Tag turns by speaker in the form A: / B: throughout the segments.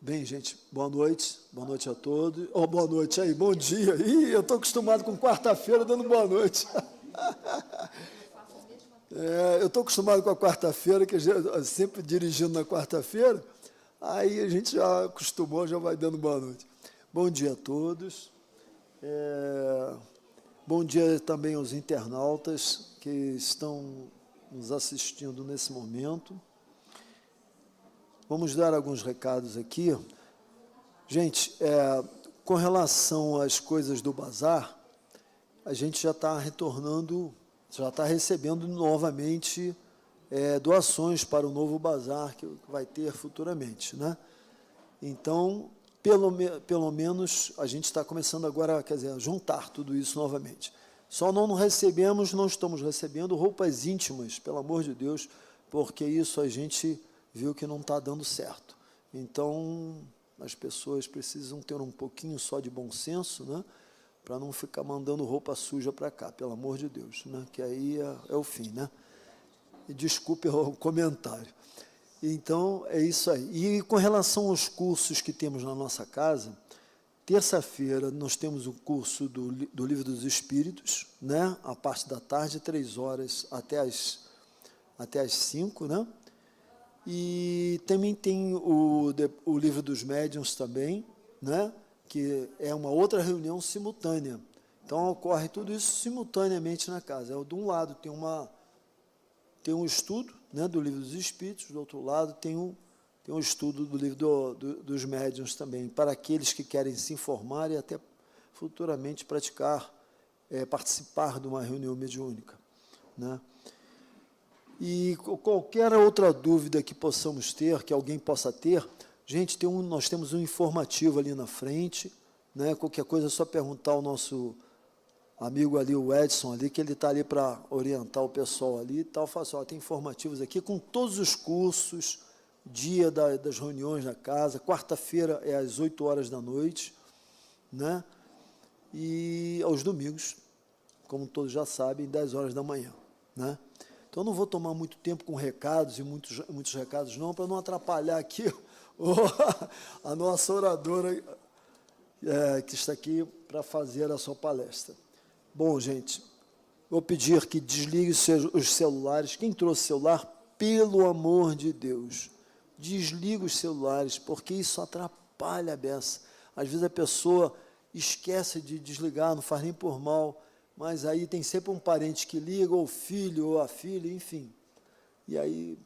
A: Bem, gente, boa noite a todos. Oh, boa noite aí, bom dia. Ih, eu estou acostumado com quarta-feira dando boa noite. Eu estou acostumado com a quarta-feira, que eu sempre dirigindo na quarta-feira, aí a gente já acostumou, já vai dando boa noite. Bom dia a todos. Bom dia também aos internautas que estão nos assistindo nesse momento. Vamos dar alguns recados aqui. Gente, com relação às coisas do bazar, a gente já está retornando, já está recebendo novamente doações para o novo bazar que vai ter futuramente, né? Então, pelo menos, a gente está começando agora, quer dizer, a juntar tudo isso novamente. Só não estamos recebendo roupas íntimas, pelo amor de Deus, porque isso a gente viu que não está dando certo. Então, as pessoas precisam ter um pouquinho só de bom senso, né, para não ficar mandando roupa suja para cá, pelo amor de Deus, né, que aí é o fim, né? E desculpe o comentário. Então, é isso aí. E com relação aos cursos que temos na nossa casa, terça-feira nós temos o curso do Livro dos Espíritos, né, a parte da tarde, 3 horas até as 5, né? E também tem o Livro dos Médiuns também, né, que é uma outra reunião simultânea. Então, ocorre tudo isso simultaneamente na casa. De um lado tem um estudo, né, do Livro dos Espíritos, do outro lado tem um estudo do Livro dos Médiuns também, para aqueles que querem se informar e até futuramente participar de uma reunião mediúnica, né? E qualquer outra dúvida que possamos ter, que alguém possa ter, gente, nós temos um informativo ali na frente, né? Qualquer coisa é só perguntar ao nosso amigo ali, o Edson, ali, que ele está ali para orientar o pessoal ali e tal. Fala assim, tem informativos aqui com todos os cursos, dia das reuniões na casa, quarta-feira é às 8 horas da noite, né? E aos domingos, como todos já sabem, 10 horas da manhã, né? Então, não vou tomar muito tempo com recados e muitos recados, não, para não atrapalhar aqui a nossa oradora que está aqui para fazer a sua palestra. Bom, gente, vou pedir que desligue os celulares. Quem trouxe celular, pelo amor de Deus, desliga os celulares, porque isso atrapalha a beça. Às vezes a pessoa esquece de desligar, não faz nem por mal, mas aí tem sempre um parente que liga, ou o filho, ou a filha, enfim. E aí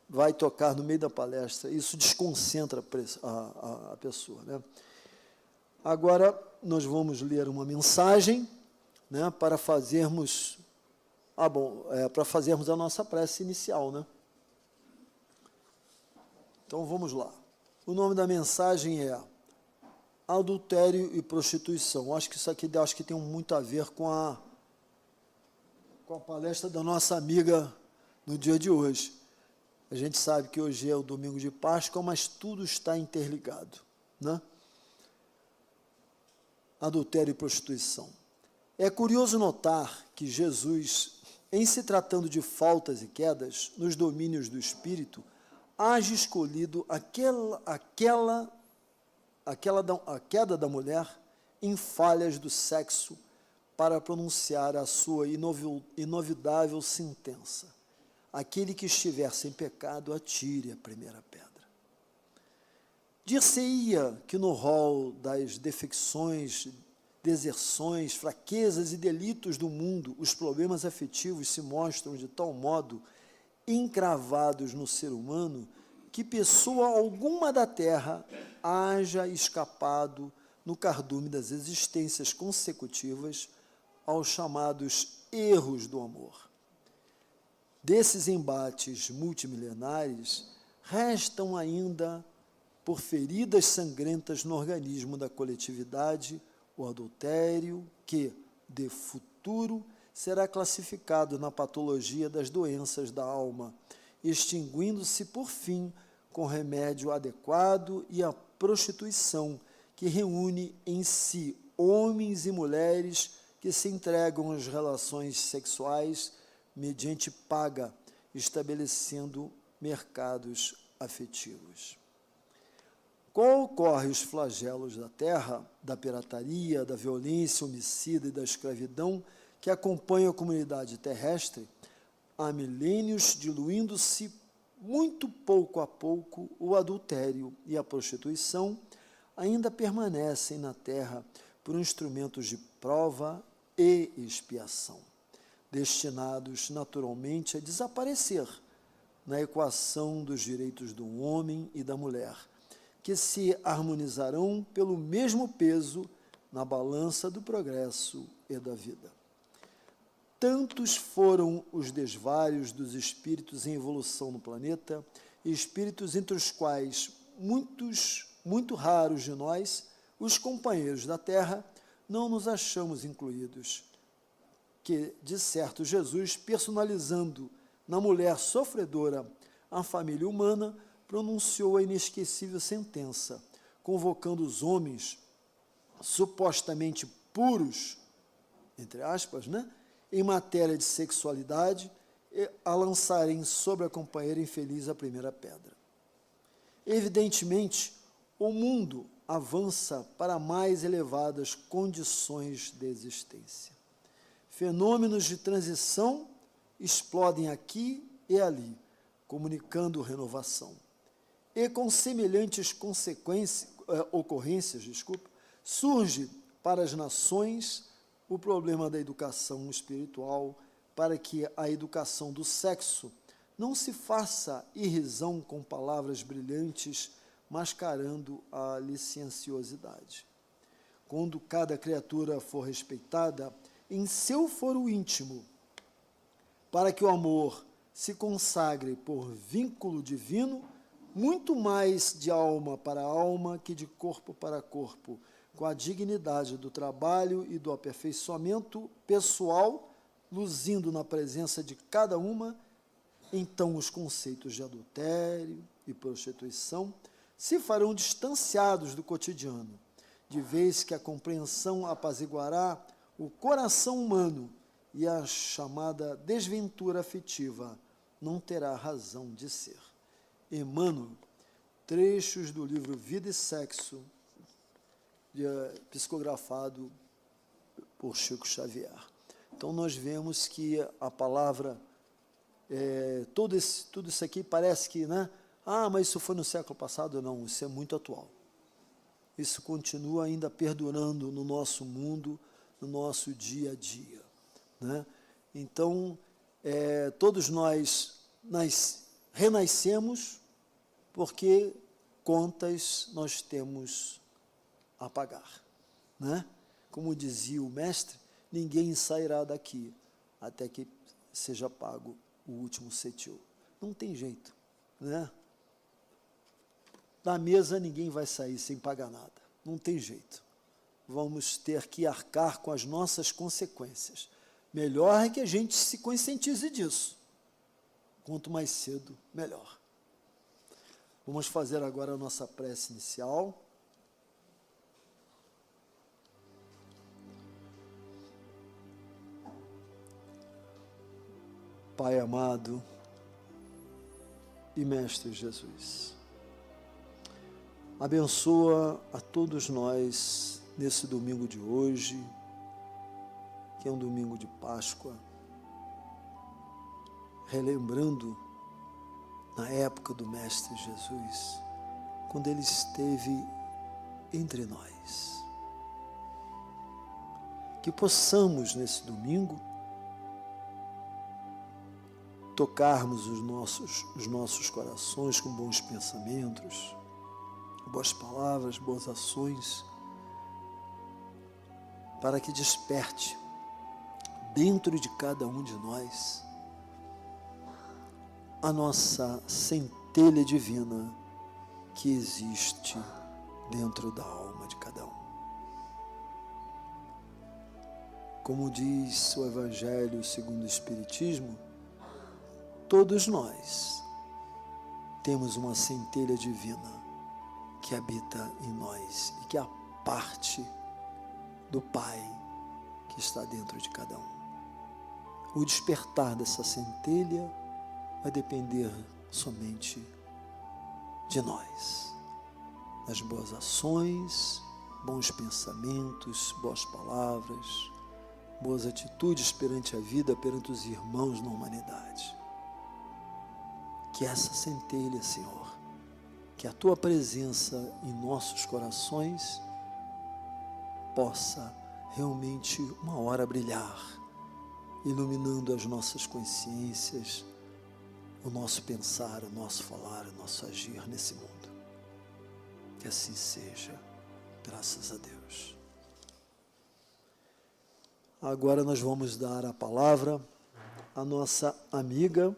A: vai tocar no meio da palestra. Isso desconcentra a pessoa, né? Agora, nós vamos ler uma mensagem, né, para fazermos a nossa prece inicial, né? Então, vamos lá. O nome da mensagem é Adultério e Prostituição. Acho que isso aqui tem muito a ver com a palestra da nossa amiga no dia de hoje. A gente sabe que hoje é o domingo de Páscoa, mas tudo está interligado, né? Adultério e prostituição. É curioso notar que Jesus, em se tratando de faltas e quedas nos domínios do espírito, haja escolhido a queda da mulher em falhas do sexo para pronunciar a sua inovidável sentença. Aquele que estiver sem pecado, atire a primeira pedra. Dir-se-ia que no rol das defecções, deserções, fraquezas e delitos do mundo, os problemas afetivos se mostram de tal modo encravados no ser humano que pessoa alguma da terra haja escapado no cardume das existências consecutivas aos chamados erros do amor. Desses embates multimilenares, restam ainda, por feridas sangrentas no organismo da coletividade, o adultério, que, de futuro, será classificado na patologia das doenças da alma, extinguindo-se, por fim, com remédio adequado, e a prostituição, que reúne em si homens e mulheres que se entregam às relações sexuais mediante paga, estabelecendo mercados afetivos. qual ocorre os flagelos da terra, da pirataria, da violência homicida e da escravidão que acompanham a comunidade terrestre, há milênios diluindo-se muito pouco a pouco o adultério e a prostituição ainda permanecem na terra por instrumentos de prova e expiação, destinados naturalmente a desaparecer na equação dos direitos do homem e da mulher, que se harmonizarão pelo mesmo peso na balança do progresso e da vida. Tantos foram os desvarios dos espíritos em evolução no planeta, espíritos entre os quais muito raros de nós, os companheiros da Terra, não nos achamos incluídos, que, de certo, Jesus, personalizando na mulher sofredora a família humana, pronunciou a inesquecível sentença, convocando os homens supostamente puros, entre aspas, em matéria de sexualidade, a lançarem sobre a companheira infeliz a primeira pedra. Evidentemente, o mundo avança para mais elevadas condições de existência. Fenômenos de transição explodem aqui e ali, comunicando renovação. E com semelhantes ocorrências, surge para as nações o problema da educação espiritual, para que a educação do sexo não se faça irrisão com palavras brilhantes, mascarando a licenciosidade. Quando cada criatura for respeitada em seu foro íntimo, para que o amor se consagre por vínculo divino, muito mais de alma para alma que de corpo para corpo, com a dignidade do trabalho e do aperfeiçoamento pessoal, luzindo na presença de cada uma, então os conceitos de adultério e prostituição se farão distanciados do cotidiano, de vez que a compreensão apaziguará o coração humano e a chamada desventura afetiva não terá razão de ser. Emmanuel, trechos do livro Vida e Sexo, psicografado por Chico Xavier. Então, nós vemos que a palavra, tudo isso aqui parece que, mas isso foi no século passado. Não, isso é muito atual. Isso continua ainda perdurando no nosso mundo, no nosso dia a dia. Então, todos nós renascemos porque contas nós temos a pagar. Como dizia o mestre, ninguém sairá daqui até que seja pago o último cetil. Não tem jeito. Da mesa ninguém vai sair sem pagar nada. Não tem jeito. Vamos ter que arcar com as nossas consequências. Melhor é que a gente se conscientize disso. Quanto mais cedo, melhor. Vamos fazer agora a nossa prece inicial. Pai amado e Mestre Jesus, abençoa a todos nós nesse domingo de hoje, que é um domingo de Páscoa, relembrando na época do Mestre Jesus, quando ele esteve entre nós. Que possamos nesse domingo tocarmos os nossos corações com bons pensamentos, boas palavras, boas ações, para que desperte dentro de cada um de nós a nossa centelha divina que existe dentro da alma de cada um. Como diz o Evangelho segundo o Espiritismo, todos nós temos uma centelha divina que habita em nós e que é a parte do Pai que está dentro de cada um. O despertar dessa centelha vai depender somente de nós. nas boas ações, bons pensamentos, boas palavras, boas atitudes perante a vida, perante os irmãos na humanidade. Que essa centelha, Senhor, que a Tua presença em nossos corações possa realmente uma hora brilhar, iluminando as nossas consciências, o nosso pensar, o nosso falar, o nosso agir nesse mundo. Que assim seja, graças a Deus. Agora nós vamos dar a palavra à nossa amiga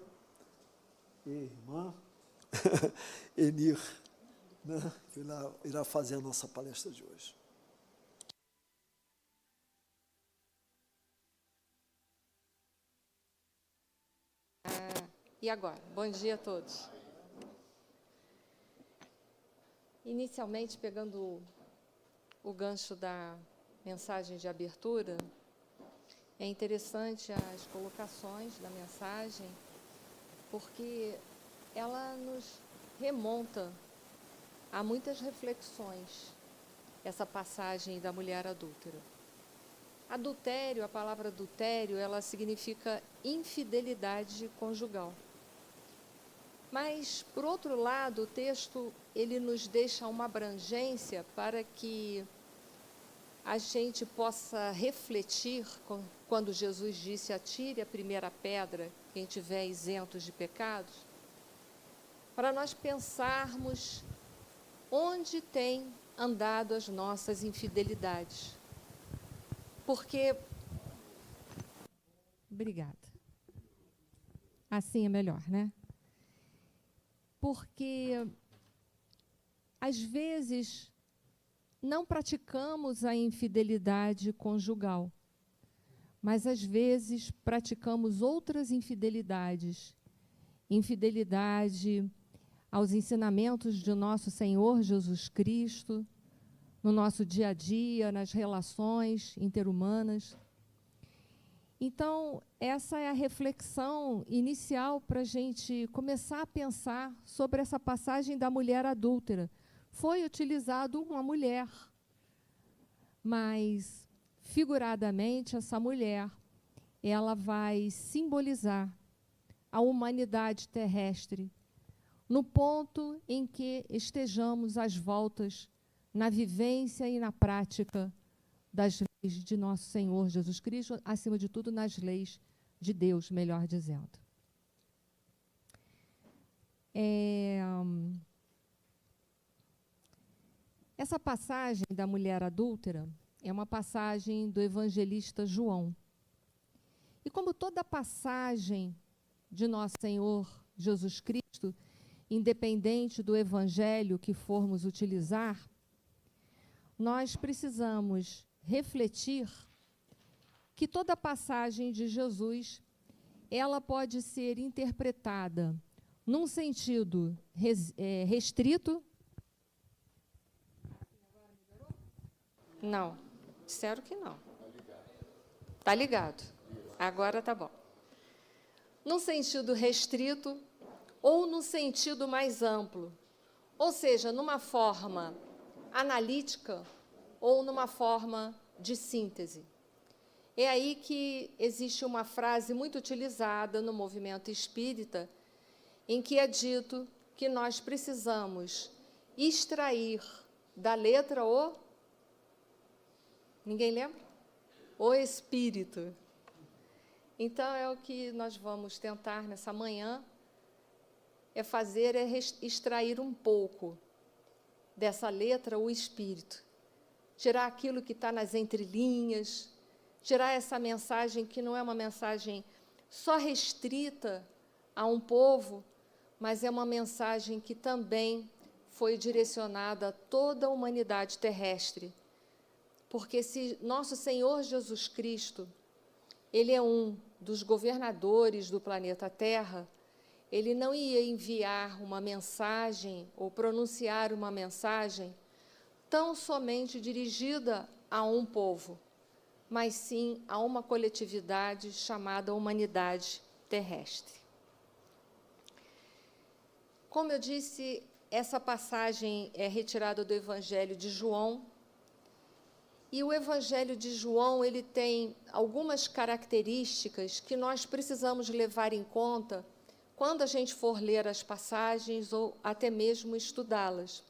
A: e irmã Enir, né, que irá fazer a nossa palestra de hoje.
B: E agora? Bom dia a todos. Inicialmente, pegando o gancho da mensagem de abertura, é interessante as colocações da mensagem, porque ela nos remonta a muitas reflexões, essa passagem da mulher adúltera. Adultério, a palavra adultério, ela significa infidelidade conjugal. Mas, por outro lado, o texto, ele nos deixa uma abrangência para que a gente possa refletir, quando Jesus disse, atire a primeira pedra, quem tiver isento de pecados, para nós pensarmos onde tem andado as nossas infidelidades. Porque... Obrigada. Assim é melhor, né? Porque, às vezes, não praticamos a infidelidade conjugal, mas, às vezes, praticamos outras infidelidades. Infidelidade aos ensinamentos de nosso Senhor Jesus Cristo, no nosso dia a dia, nas relações interhumanas. Então, essa é a reflexão inicial para a gente começar a pensar sobre essa passagem da mulher adúltera. Foi utilizado uma mulher, mas, figuradamente, essa mulher, ela vai simbolizar a humanidade terrestre, no ponto em que estejamos às voltas na vivência e na prática das leis de nosso Senhor Jesus Cristo, acima de tudo, nas leis de Deus, melhor dizendo. Essa passagem da mulher adúltera é uma passagem do evangelista João. E como toda passagem de nosso Senhor Jesus Cristo, independente do evangelho que formos utilizar, nós precisamos refletir que toda passagem de Jesus, ela pode ser interpretada num sentido restrito. Não, disseram que não. Está ligado. Agora tá bom. Num sentido restrito ou no sentido mais amplo, ou seja, numa forma analítica ou numa forma de síntese. É aí que existe uma frase muito utilizada no movimento espírita, em que é dito que nós precisamos extrair da letra o... Ninguém lembra? O espírito. Então, é o que nós vamos tentar nessa manhã, extrair um pouco dessa letra, o espírito. Tirar aquilo que está nas entrelinhas, tirar essa mensagem que não é uma mensagem só restrita a um povo, mas é uma mensagem que também foi direcionada a toda a humanidade terrestre. Porque se nosso Senhor Jesus Cristo, Ele é um dos governadores do planeta Terra, Ele não ia enviar uma mensagem ou pronunciar uma mensagem tão somente dirigida a um povo, mas sim a uma coletividade chamada humanidade terrestre. Como eu disse, essa passagem é retirada do Evangelho de João. E o Evangelho de João, ele tem algumas características que nós precisamos levar em conta quando a gente for ler as passagens ou até mesmo estudá-las.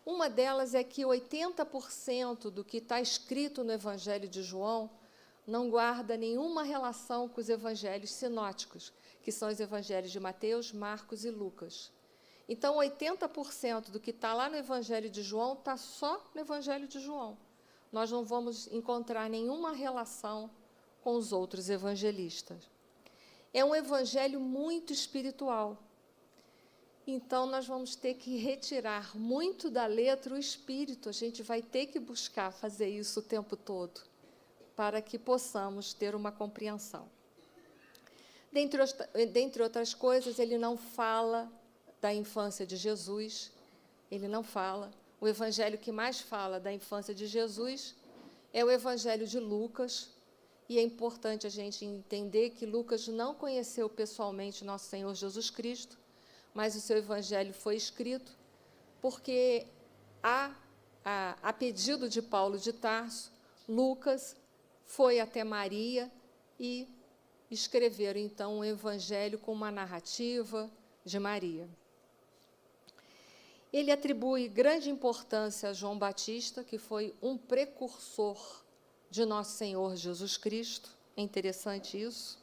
B: Uma delas é que 80% do que está escrito no Evangelho de João não guarda nenhuma relação com os evangelhos sinóticos, que são os evangelhos de Mateus, Marcos e Lucas. Então, 80% do que está lá no Evangelho de João está só no Evangelho de João. Nós não vamos encontrar nenhuma relação com os outros evangelistas. É um evangelho muito espiritual. Então, nós vamos ter que retirar muito da letra o espírito. A gente vai ter que buscar fazer isso o tempo todo, para que possamos ter uma compreensão. Dentre outras coisas, ele não fala da infância de Jesus, ele não fala. O evangelho que mais fala da infância de Jesus é o Evangelho de Lucas, e é importante a gente entender que Lucas não conheceu pessoalmente nosso Senhor Jesus Cristo, mas o seu evangelho foi escrito porque, a pedido de Paulo de Tarso, Lucas foi até Maria e escreveram, então, um evangelho com uma narrativa de Maria. Ele atribui grande importância a João Batista, que foi um precursor de nosso Senhor Jesus Cristo. É interessante isso.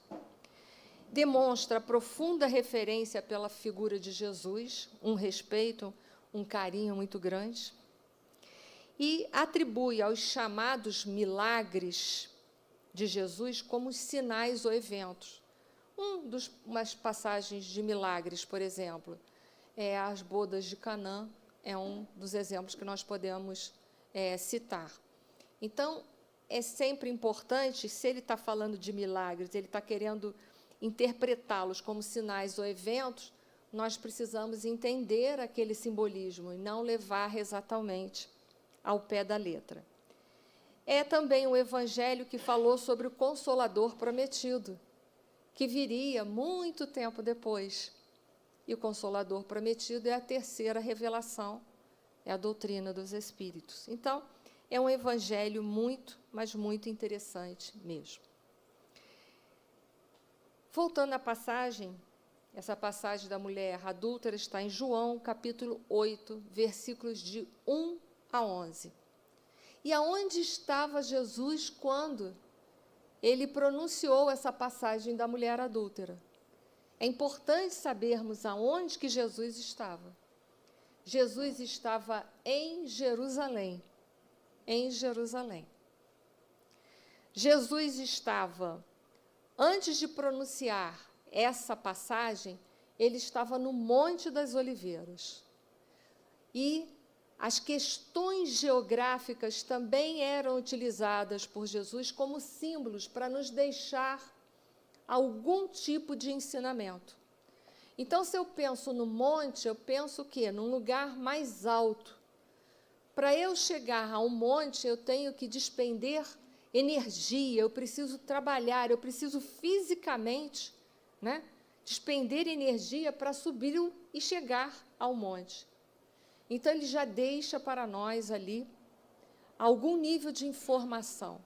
B: Demonstra profunda referência pela figura de Jesus, um respeito, um carinho muito grande. E atribui aos chamados milagres de Jesus como sinais ou eventos. Umas passagens de milagres, por exemplo, as bodas de Canaã, é um dos exemplos que nós podemos citar. Então, é sempre importante, se ele está falando de milagres, ele está querendo interpretá-los como sinais ou eventos, nós precisamos entender aquele simbolismo e não levar exatamente ao pé da letra. É também o evangelho que falou sobre o Consolador prometido, que viria muito tempo depois. E o Consolador prometido é a terceira revelação, é a doutrina dos Espíritos. Então, é um evangelho muito, mas muito interessante mesmo. Voltando à passagem, essa passagem da mulher adúltera está em João, capítulo 8, versículos de 1 a 11. E aonde estava Jesus quando ele pronunciou essa passagem da mulher adúltera? É importante sabermos aonde que Jesus estava. Jesus estava em Jerusalém. Em Jerusalém. Jesus estava, antes de pronunciar essa passagem, ele estava no Monte das Oliveiras. E as questões geográficas também eram utilizadas por Jesus como símbolos para nos deixar algum tipo de ensinamento. Então, se eu penso no monte, eu penso o quê? Num lugar mais alto. Para eu chegar a um monte, eu tenho que despender energia, eu preciso trabalhar, eu preciso fisicamente, despender energia para subir e chegar ao monte. Então, ele já deixa para nós ali algum nível de informação,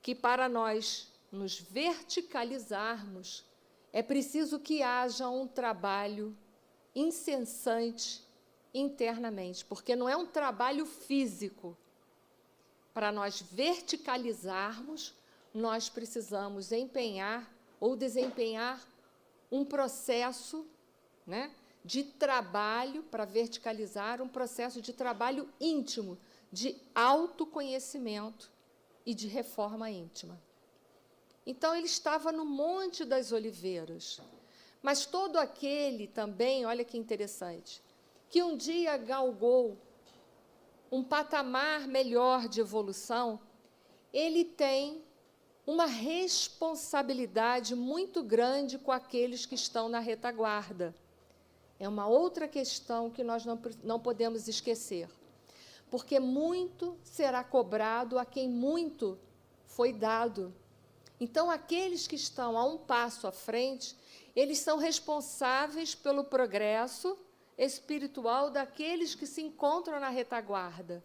B: que para nós nos verticalizarmos, é preciso que haja um trabalho incessante internamente, porque não é um trabalho físico. Para nós verticalizarmos, nós precisamos empenhar ou desempenhar um processo, de trabalho, para verticalizar, um processo de trabalho íntimo, de autoconhecimento e de reforma íntima. Então, ele estava no Monte das Oliveiras, mas todo aquele também, olha que interessante, que um dia galgou um patamar melhor de evolução, ele tem uma responsabilidade muito grande com aqueles que estão na retaguarda. É uma outra questão que nós não podemos esquecer, porque muito será cobrado a quem muito foi dado. Então, aqueles que estão a um passo à frente, eles são responsáveis pelo progresso espiritual daqueles que se encontram na retaguarda.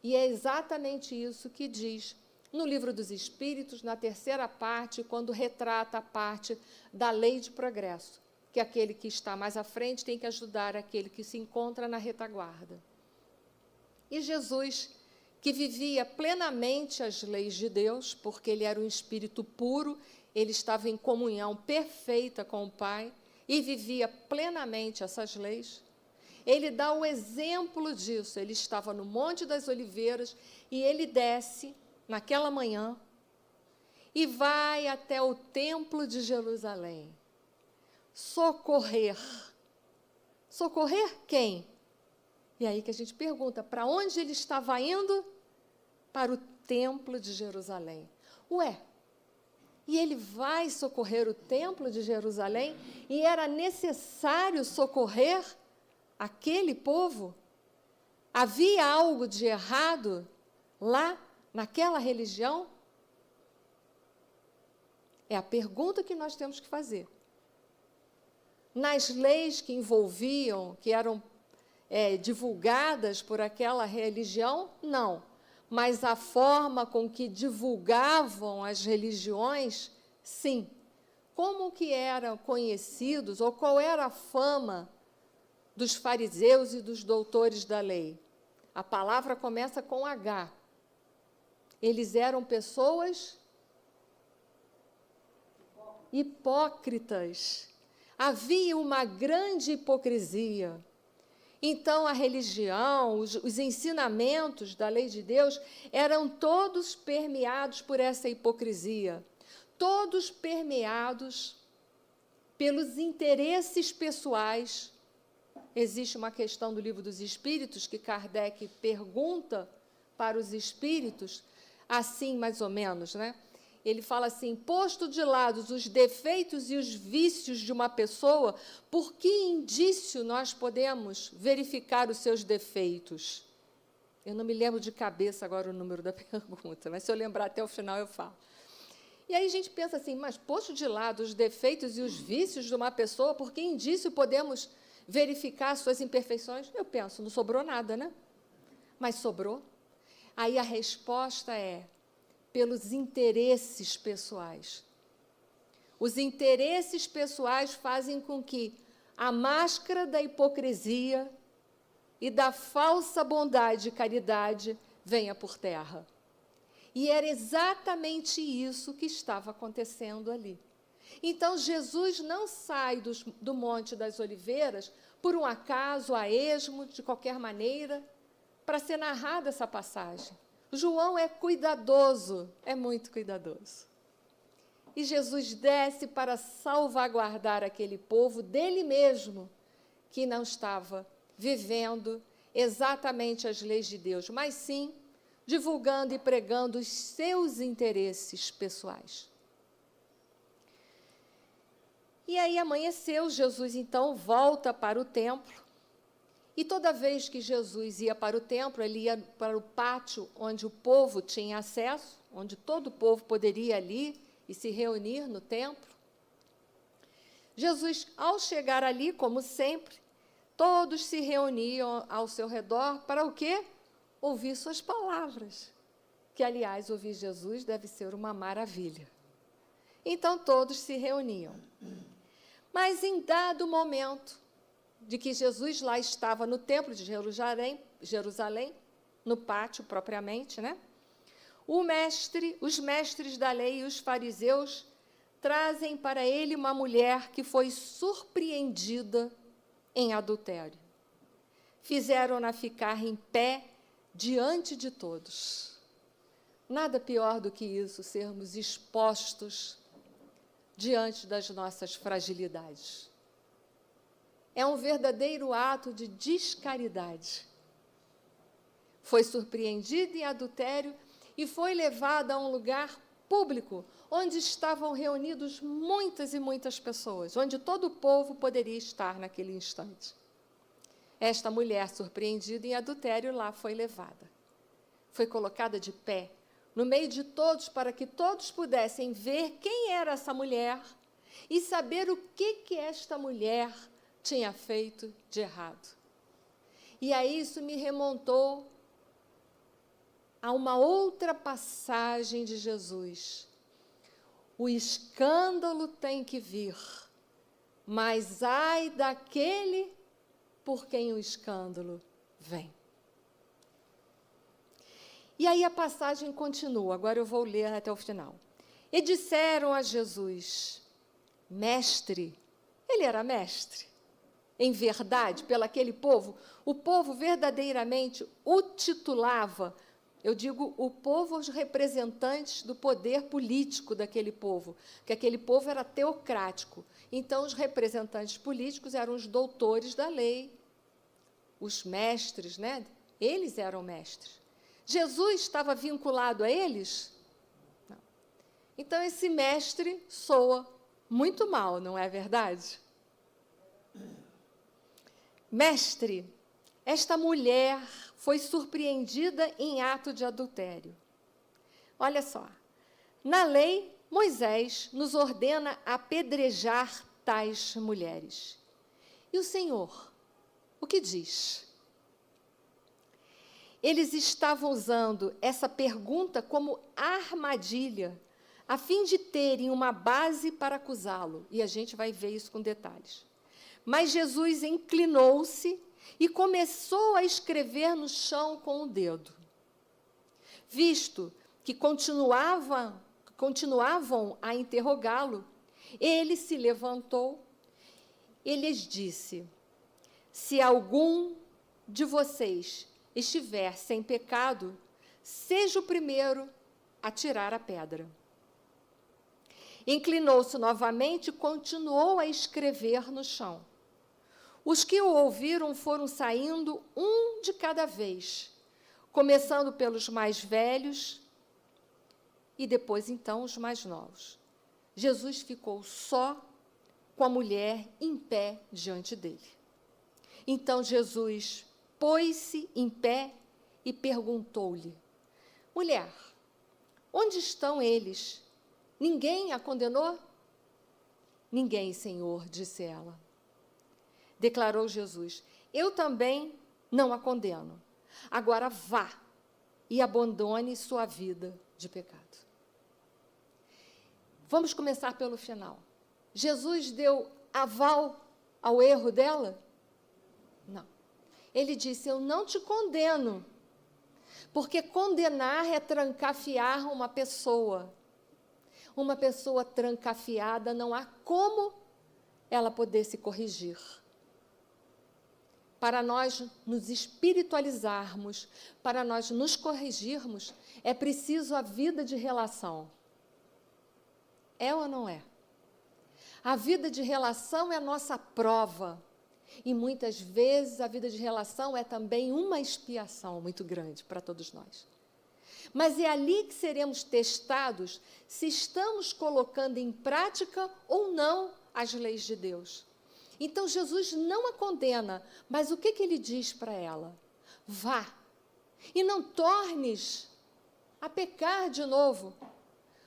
B: E é exatamente isso que diz no Livro dos Espíritos, na terceira parte, quando retrata a parte da lei de progresso, que aquele que está mais à frente tem que ajudar aquele que se encontra na retaguarda. E Jesus, que vivia plenamente as leis de Deus, porque ele era um espírito puro, ele estava em comunhão perfeita com o Pai e vivia plenamente essas leis. Ele dá o exemplo disso. Ele estava no Monte das Oliveiras e ele desce naquela manhã e vai até o Templo de Jerusalém socorrer. Socorrer quem? E aí que a gente pergunta, para onde ele estava indo? Para o Templo de Jerusalém. Ué, e ele vai socorrer o Templo de Jerusalém e era necessário socorrer aquele povo? Havia algo de errado lá naquela religião? É a pergunta que nós temos que fazer. Nas leis que envolviam, que eram divulgadas por aquela religião, não. Mas a forma com que divulgavam as religiões, sim. Como que eram conhecidos, ou qual era a fama dos fariseus e dos doutores da lei? A palavra começa com H. Eles eram pessoas hipócritas. Havia uma grande hipocrisia. Então, a religião, os ensinamentos da lei de Deus eram todos permeados por essa hipocrisia, todos permeados pelos interesses pessoais. Existe uma questão do Livro dos Espíritos que Kardec pergunta para os espíritos, assim mais ou menos, né? Ele fala assim, posto de lado os defeitos e os vícios de uma pessoa, por que indício nós podemos verificar os seus defeitos? Eu não me lembro de cabeça agora o número da pergunta, mas se eu lembrar até o final eu falo. E aí a gente pensa assim, mas posto de lado os defeitos e os vícios de uma pessoa, por que indício podemos verificar as suas imperfeições? Eu penso, não sobrou nada, né? Mas sobrou. Aí a resposta é, pelos interesses pessoais. Os interesses pessoais fazem com que a máscara da hipocrisia e da falsa bondade e caridade venha por terra. E era exatamente isso que estava acontecendo ali. Então, Jesus não sai do Monte das Oliveiras por um acaso, a esmo, de qualquer maneira, para ser narrada essa passagem. João é cuidadoso, é muito cuidadoso. E Jesus desce para salvaguardar aquele povo dele mesmo, que não estava vivendo exatamente as leis de Deus, mas sim divulgando e pregando os seus interesses pessoais. E aí amanheceu, Jesus então volta para o templo. E toda vez que Jesus ia para o templo, ele ia para o pátio onde o povo tinha acesso, onde todo o povo poderia ali e se reunir no templo. Jesus, ao chegar ali, como sempre, todos se reuniam ao seu redor para o quê? Ouvir suas palavras. Que, aliás, ouvir Jesus deve ser uma maravilha. Então, todos se reuniam. Mas, em dado momento, de que Jesus lá estava no templo de Jerusalém, no pátio propriamente, né? Os mestres da lei e os fariseus trazem para ele uma mulher que foi surpreendida em adultério. Fizeram-na ficar em pé diante de todos. Nada pior do que isso, sermos expostos diante das nossas fragilidades. É um verdadeiro ato de descaridade. Foi surpreendida em adultério e foi levada a um lugar público, onde estavam reunidos muitas e muitas pessoas, onde todo o povo poderia estar naquele instante. Esta mulher, surpreendida em adultério, lá foi levada. Foi colocada de pé, no meio de todos, para que todos pudessem ver quem era essa mulher e saber o que esta mulher tinha feito de errado. E aí isso me remontou a uma outra passagem de Jesus. O escândalo tem que vir, mas ai daquele por quem o escândalo vem. E aí a passagem continua, agora eu vou ler até o final. E disseram a Jesus, mestre, ele era mestre, em verdade, pelaquele povo, o povo verdadeiramente o titulava, eu digo o povo, os representantes do poder político daquele povo, que aquele povo era teocrático. Então, os representantes políticos eram os doutores da lei, os mestres, né? Eles eram mestres. Jesus estava vinculado a eles? Não. Então, esse mestre soa muito mal, não é verdade? Mestre, esta mulher foi surpreendida em ato de adultério. Olha só, na lei, Moisés nos ordena apedrejar tais mulheres. E o Senhor, o que diz? Eles estavam usando essa pergunta como armadilha, a fim de terem uma base para acusá-lo. E a gente vai ver isso com detalhes. Mas Jesus inclinou-se e começou a escrever no chão com o dedo. Visto que continuavam a interrogá-lo, ele se levantou e lhes disse, se algum de vocês estiver sem pecado, seja o primeiro a tirar a pedra. Inclinou-se novamente e continuou a escrever no chão. Os que o ouviram foram saindo um de cada vez, começando pelos mais velhos e depois, então, os mais novos. Jesus ficou só com a mulher em pé diante dele. Então, Jesus pôs-se em pé e perguntou-lhe, mulher, onde estão eles? Ninguém a condenou? Ninguém, Senhor, disse ela. Declarou Jesus, eu também não a condeno. Agora vá e abandone sua vida de pecado. Vamos começar pelo final. Jesus deu aval ao erro dela? Não. Ele disse, eu não te condeno, porque condenar é trancafiar uma pessoa. Uma pessoa trancafiada, não há como ela poder se corrigir. Para nós nos espiritualizarmos, para nós nos corrigirmos, é preciso a vida de relação. É ou não é? A vida de relação é a nossa prova. E muitas vezes a vida de relação é também uma expiação muito grande para todos nós. Mas é ali que seremos testados se estamos colocando em prática ou não as leis de Deus. Então, Jesus não a condena, mas o que ele diz para ela? Vá e não tornes a pecar de novo.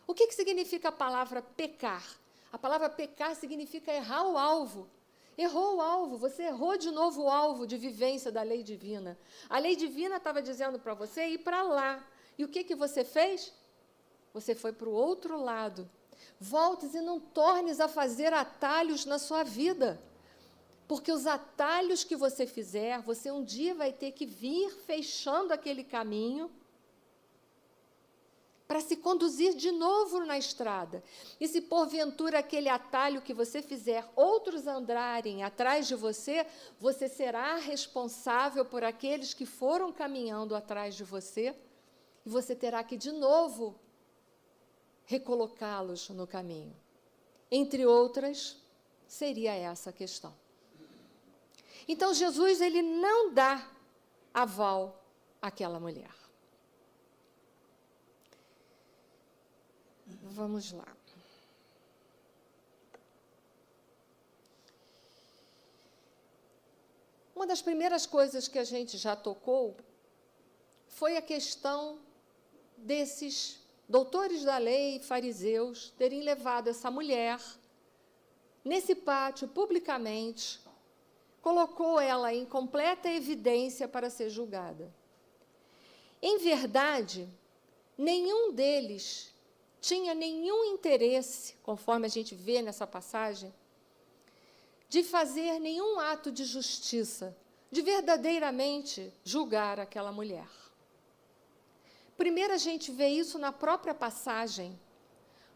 B: O que significa a palavra pecar? A palavra pecar significa errar o alvo. Errou o alvo, você errou de novo o alvo de vivência da lei divina. A lei divina estava dizendo para você ir para lá. E o que você fez? Você foi para o outro lado. Voltes e não tornes a fazer atalhos na sua vida. Porque os atalhos que você fizer, você um dia vai ter que vir fechando aquele caminho para se conduzir de novo na estrada. E se porventura aquele atalho que você fizer, outros andarem atrás de você, você será responsável por aqueles que foram caminhando atrás de você, e você terá que, de novo, recolocá-los no caminho. Entre outras, seria essa a questão. Então, Jesus ele não dá aval àquela mulher. Vamos lá. Uma das primeiras coisas que a gente já tocou foi a questão desses doutores da lei e fariseus terem levado essa mulher nesse pátio publicamente colocou ela em completa evidência para ser julgada. Em verdade, nenhum deles tinha nenhum interesse, conforme a gente vê nessa passagem, de fazer nenhum ato de justiça, de verdadeiramente julgar aquela mulher. Primeiro, a gente vê isso na própria passagem,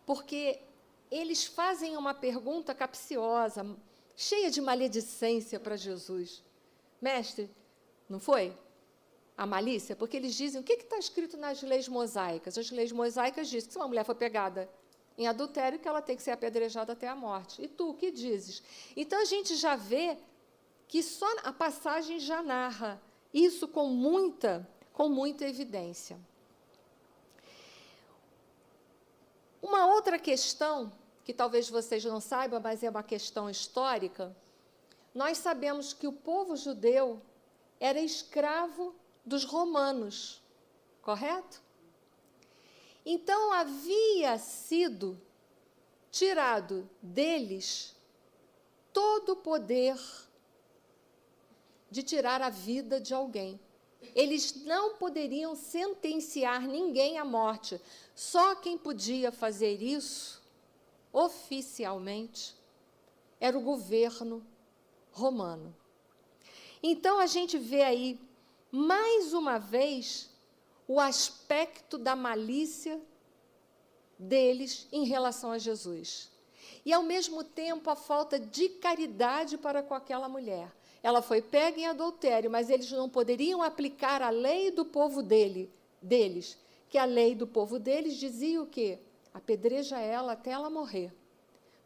B: porque eles fazem uma pergunta capciosa, cheia de maledicência para Jesus. Mestre, não foi? A malícia? Porque eles dizem, o que está escrito nas leis mosaicas? As leis mosaicas dizem que se uma mulher for pegada em adultério, que ela tem que ser apedrejada até a morte. E tu, o que dizes? Então, a gente já vê que só a passagem já narra isso com muita evidência. Uma outra questão, que talvez vocês não saibam, mas é uma questão histórica, nós sabemos que o povo judeu era escravo dos romanos, correto? Então, havia sido tirado deles todo o poder de tirar a vida de alguém. Eles não poderiam sentenciar ninguém à morte. Só quem podia fazer isso, oficialmente, era o governo romano. Então, a gente vê aí, mais uma vez, o aspecto da malícia deles em relação a Jesus. E, ao mesmo tempo, a falta de caridade para com aquela mulher. Ela foi pega em adultério, mas eles não poderiam aplicar a lei do povo deles, que a lei do povo deles dizia o quê? Apedreja ela até ela morrer.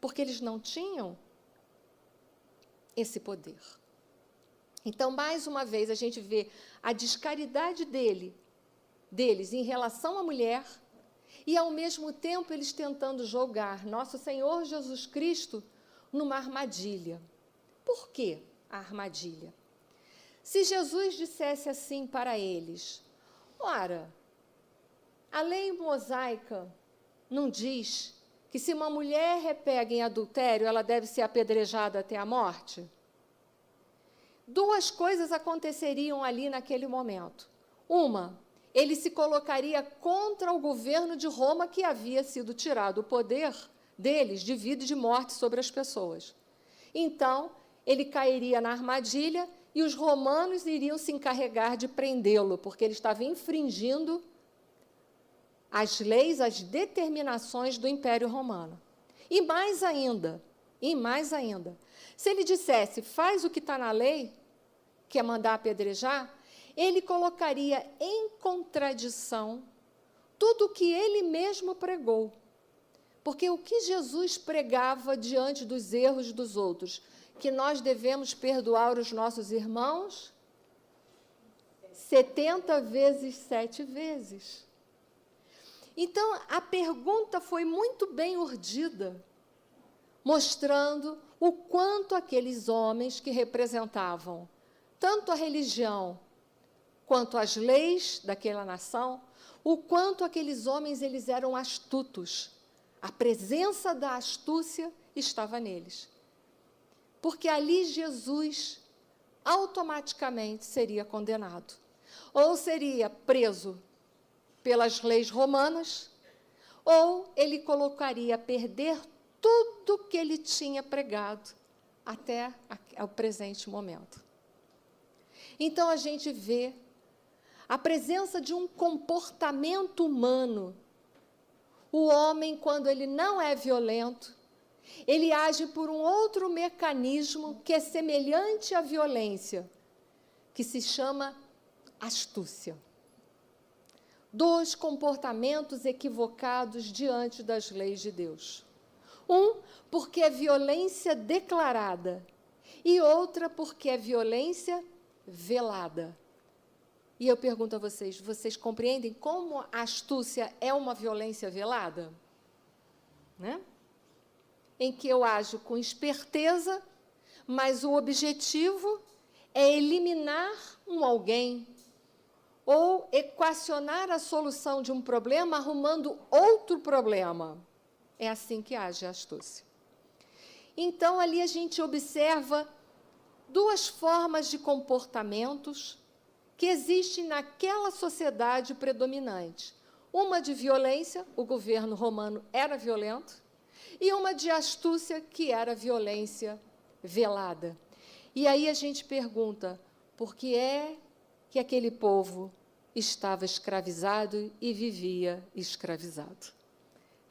B: Porque eles não tinham esse poder. Então, mais uma vez, a gente vê a descaridade deles em relação à mulher e, ao mesmo tempo, eles tentando jogar nosso Senhor Jesus Cristo numa armadilha. Por quê a armadilha? Se Jesus dissesse assim para eles, ora, a lei mosaica não diz que se uma mulher é pega em adultério, ela deve ser apedrejada até a morte? Duas coisas aconteceriam ali naquele momento. Uma, ele se colocaria contra o governo de Roma, que havia sido tirado o poder deles de vida e de morte sobre as pessoas. Então, ele cairia na armadilha e os romanos iriam se encarregar de prendê-lo, porque ele estava infringindo as leis, as determinações do Império Romano. E mais ainda, se ele dissesse, faz o que está na lei, que é mandar apedrejar, ele colocaria em contradição tudo o que ele mesmo pregou. Porque o que Jesus pregava diante dos erros dos outros? Que nós devemos perdoar os nossos irmãos 70 vezes, 7 vezes. Então, a pergunta foi muito bem urdida, mostrando o quanto aqueles homens que representavam tanto a religião quanto as leis daquela nação, o quanto aqueles homens eles eram astutos. A presença da astúcia estava neles. Porque ali Jesus automaticamente seria condenado. Ou seria preso pelas leis romanas, ou ele colocaria a perder tudo que ele tinha pregado até o presente momento. Então, a gente vê a presença de um comportamento humano. O homem, quando ele não é violento, ele age por um outro mecanismo que é semelhante à violência, que se chama astúcia. Dois comportamentos equivocados diante das leis de Deus. Um, porque é violência declarada, e outra, porque é violência velada. E eu pergunto a vocês, vocês compreendem como a astúcia é uma violência velada? Né? Em que eu ajo com esperteza, mas o objetivo é eliminar um alguém ou equacionar a solução de um problema arrumando outro problema. É assim que age a astúcia. Então, ali a gente observa duas formas de comportamentos que existem naquela sociedade predominante. Uma de violência, o governo romano era violento, e uma de astúcia, que era violência velada. E aí a gente pergunta, por que é que aquele povo estava escravizado e vivia escravizado?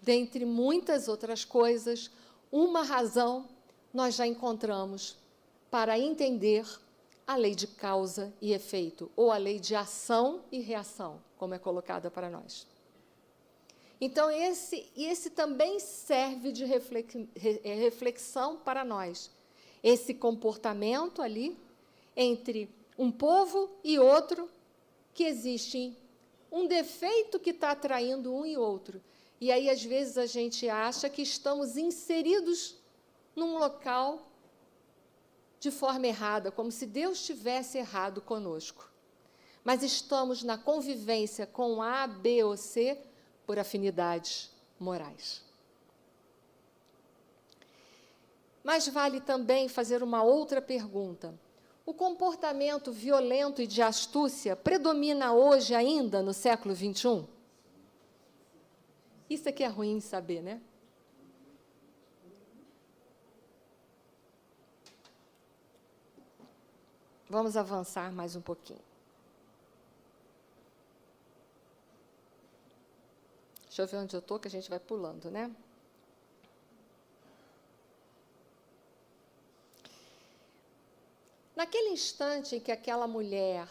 B: Dentre muitas outras coisas, uma razão nós já encontramos para entender a lei de causa e efeito, ou a lei de ação e reação, como é colocada para nós. Então, esse também serve de reflexão para nós. Esse comportamento ali, entre um povo e outro, que existe um defeito que está atraindo um e outro. E aí, às vezes, a gente acha que estamos inseridos num local de forma errada, como se Deus tivesse errado conosco. Mas estamos na convivência com A, B ou C por afinidades morais. Mas vale também fazer uma outra pergunta. O comportamento violento e de astúcia predomina hoje ainda no século XXI? Isso aqui é ruim saber, né? Vamos avançar mais um pouquinho. Deixa eu ver onde eu estou, que a gente vai pulando, né? Naquele instante em que aquela mulher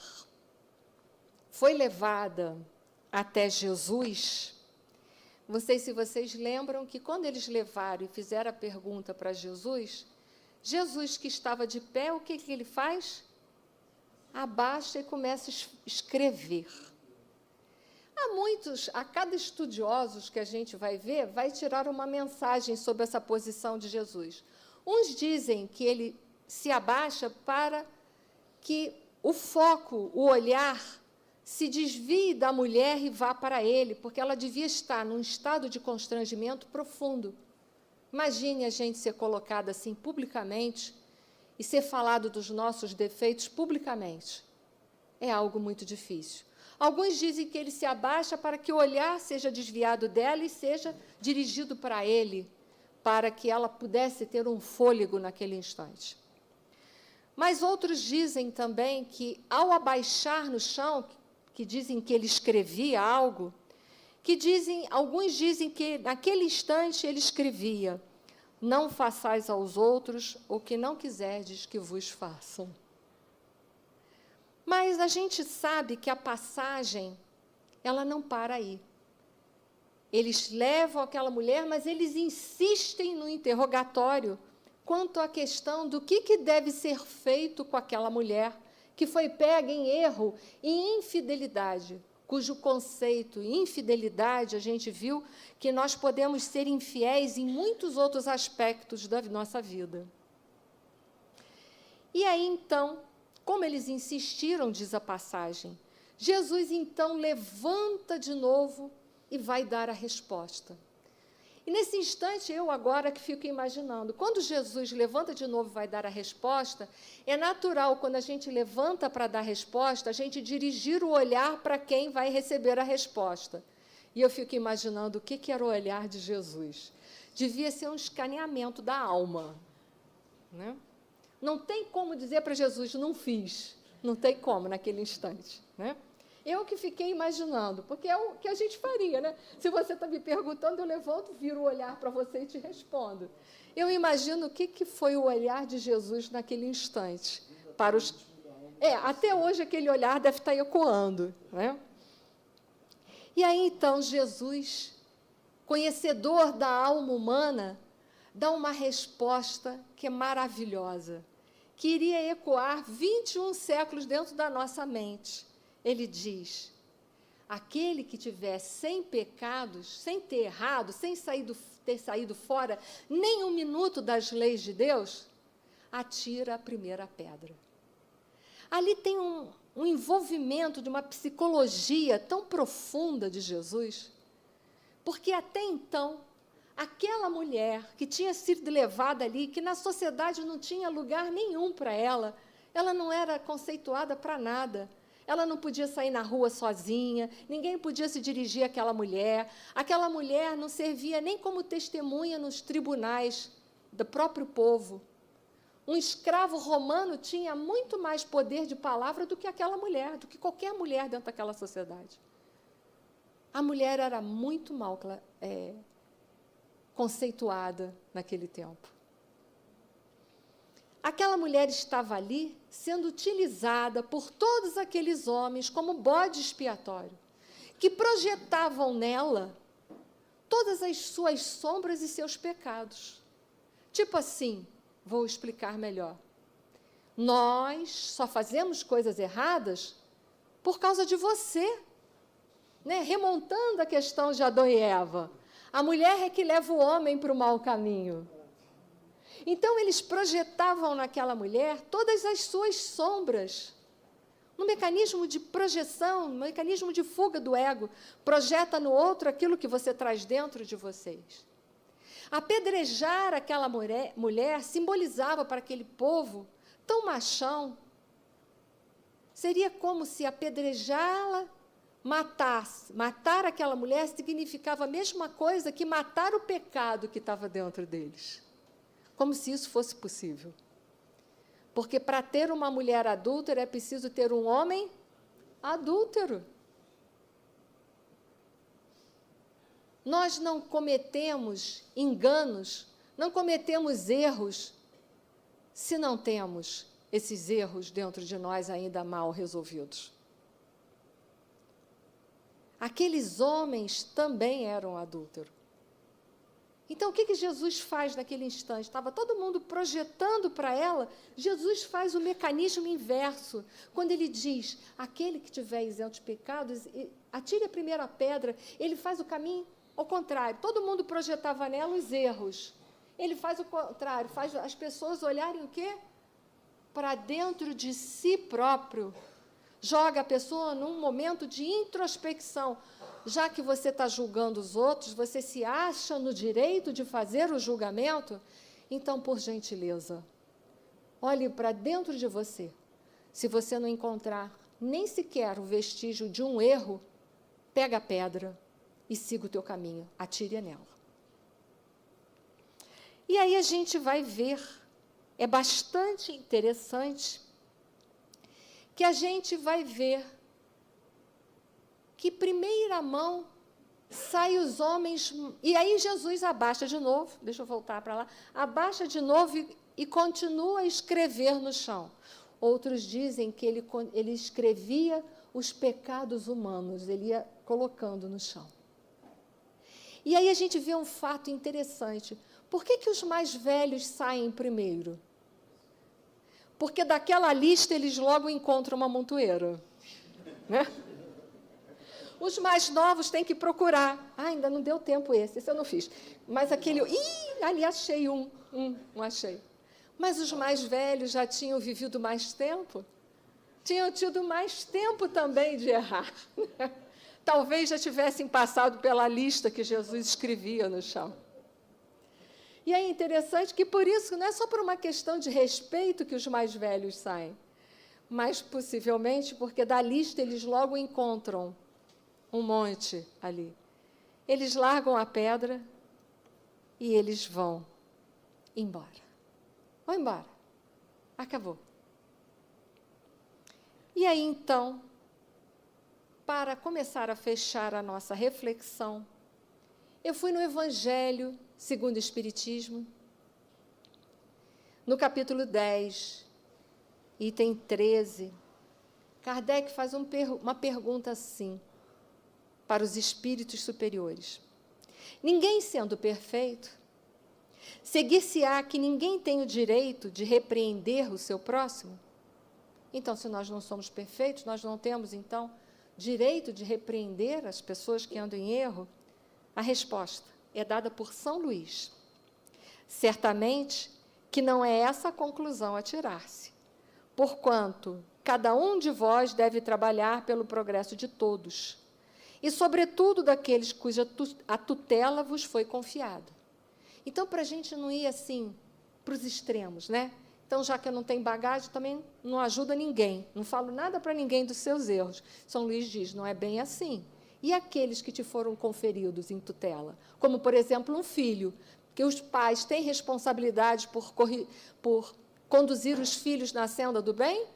B: foi levada até Jesus, não sei se vocês lembram que, quando eles levaram e fizeram a pergunta para Jesus, Jesus, que estava de pé, o que ele faz? Abaixa e começa a escrever. A cada estudioso que a gente vai ver, vai tirar uma mensagem sobre essa posição de Jesus. Uns dizem que ele se abaixa para que o foco, o olhar, se desvie da mulher e vá para ele, porque ela devia estar num estado de constrangimento profundo. Imagine a gente ser colocada assim publicamente e ser falado dos nossos defeitos publicamente. É algo muito difícil. Alguns dizem que ele se abaixa para que o olhar seja desviado dela e seja dirigido para ele, para que ela pudesse ter um fôlego naquele instante. Mas outros dizem também que, ao abaixar no chão, que dizem que ele escrevia algo, alguns dizem que, naquele instante, ele escrevia: não façais aos outros o que não quiserdes que vos façam. Mas a gente sabe que a passagem, ela não para aí. Eles levam aquela mulher, mas eles insistem no interrogatório quanto à questão do que deve ser feito com aquela mulher que foi pega em erro e infidelidade, cujo conceito infidelidade, a gente viu que nós podemos ser infiéis em muitos outros aspectos da nossa vida. E aí, então, como eles insistiram, diz a passagem, Jesus, então, levanta de novo e vai dar a resposta. E, nesse instante, eu agora que fico imaginando, quando Jesus levanta de novo e vai dar a resposta, é natural, quando a gente levanta para dar a resposta, a gente dirigir o olhar para quem vai receber a resposta. E eu fico imaginando o que era o olhar de Jesus. Devia ser um escaneamento da alma, né? Não tem como dizer para Jesus, não fiz. Não tem como naquele instante, né? Eu que fiquei imaginando, porque é o que a gente faria, né? Se você está me perguntando, eu levanto, viro o olhar para você e te respondo. Eu imagino o que foi o olhar de Jesus naquele instante. Para os... até hoje aquele olhar deve estar ecoando, né? E aí, então, Jesus, conhecedor da alma humana, dá uma resposta que é maravilhosa, que iria ecoar 21 séculos dentro da nossa mente. Ele diz: aquele que tiver sem pecados, sem ter errado, sem ter saído fora nem um minuto das leis de Deus, atira a primeira pedra. Ali tem um envolvimento de uma psicologia tão profunda de Jesus, porque até então aquela mulher que tinha sido levada ali, que na sociedade não tinha lugar nenhum para ela não era conceituada para nada. Ela não podia sair na rua sozinha, ninguém podia se dirigir àquela mulher não servia nem como testemunha nos tribunais do próprio povo. Um escravo romano tinha muito mais poder de palavra do que aquela mulher, do que qualquer mulher dentro daquela sociedade. A mulher era muito mal conceituada naquele tempo. Aquela mulher estava ali sendo utilizada por todos aqueles homens como bode expiatório, que projetavam nela todas as suas sombras e seus pecados. Tipo assim, vou explicar melhor. Nós só fazemos coisas erradas por causa de você. Né? Remontando a questão de Adão e Eva. A mulher é que leva o homem para o mau caminho. Então, eles projetavam naquela mulher todas as suas sombras. Um mecanismo de projeção, um mecanismo de fuga do ego. Projeta no outro aquilo que você traz dentro de vocês. Apedrejar aquela mulher simbolizava para aquele povo tão machão. Seria como se apedrejá-la matasse. Matar aquela mulher significava a mesma coisa que matar o pecado que estava dentro deles. Como se isso fosse possível. Porque para ter uma mulher adúltera é preciso ter um homem adúltero. Nós não cometemos enganos, não cometemos erros, se não temos esses erros dentro de nós ainda mal resolvidos. Aqueles homens também eram adúlteros. Então, o que Jesus faz naquele instante? Estava todo mundo projetando para ela, Jesus faz o mecanismo inverso. Quando ele diz, aquele que tiver isento de pecados, atire a primeira pedra, ele faz o caminho ao contrário. Todo mundo projetava nela os erros. Ele faz o contrário, faz as pessoas olharem o quê? Para dentro de si próprio. Joga a pessoa num momento de introspecção. Já que você está julgando os outros, você se acha no direito de fazer o julgamento? Então, por gentileza, olhe para dentro de você. Se você não encontrar nem sequer o vestígio de um erro, pega a pedra e siga o teu caminho, atire nela. E aí a gente vai ver, é bastante interessante, que a gente vai ver que, primeira mão, saem os homens... E aí Jesus abaixa de novo, deixa eu voltar para lá, abaixa de novo e continua a escrever no chão. Outros dizem que ele escrevia os pecados humanos, ele ia colocando no chão. E aí a gente vê um fato interessante. Por que os mais velhos saem primeiro? Porque daquela lista eles logo encontram uma montoeira. Né? Os mais novos têm que procurar. Ainda não deu tempo esse eu não fiz. Mas aquele... ali achei achei. Mas os mais velhos já tinham vivido mais tempo. Tinham tido mais tempo também de errar. Talvez já tivessem passado pela lista que Jesus escrevia no chão. E é interessante que, por isso, não é só por uma questão de respeito que os mais velhos saem, mas, possivelmente, porque da lista eles logo encontram um monte ali. Eles largam a pedra e eles vão embora. Vão embora. Acabou. E aí, então, para começar a fechar a nossa reflexão, eu fui no Evangelho segundo o Espiritismo, no capítulo 10, item 13, Kardec faz uma pergunta assim, para os espíritos superiores. Ninguém sendo perfeito, seguir-se-á que ninguém tem o direito de repreender o seu próximo? Então, se nós não somos perfeitos, nós não temos, então, direito de repreender as pessoas que andam em erro? A resposta é dada por São Luís. Certamente que não é essa a conclusão a tirar-se, porquanto cada um de vós deve trabalhar pelo progresso de todos, e, sobretudo, daqueles cuja a tutela vos foi confiada. Então, para a gente não ir assim para os extremos, né? Então, já que eu não tenho bagagem, também não ajuda ninguém, não falo nada para ninguém dos seus erros. São Luís diz, não é bem assim. E aqueles que te foram conferidos em tutela? Como, por exemplo, um filho, que os pais têm responsabilidade por conduzir os filhos na senda do bem?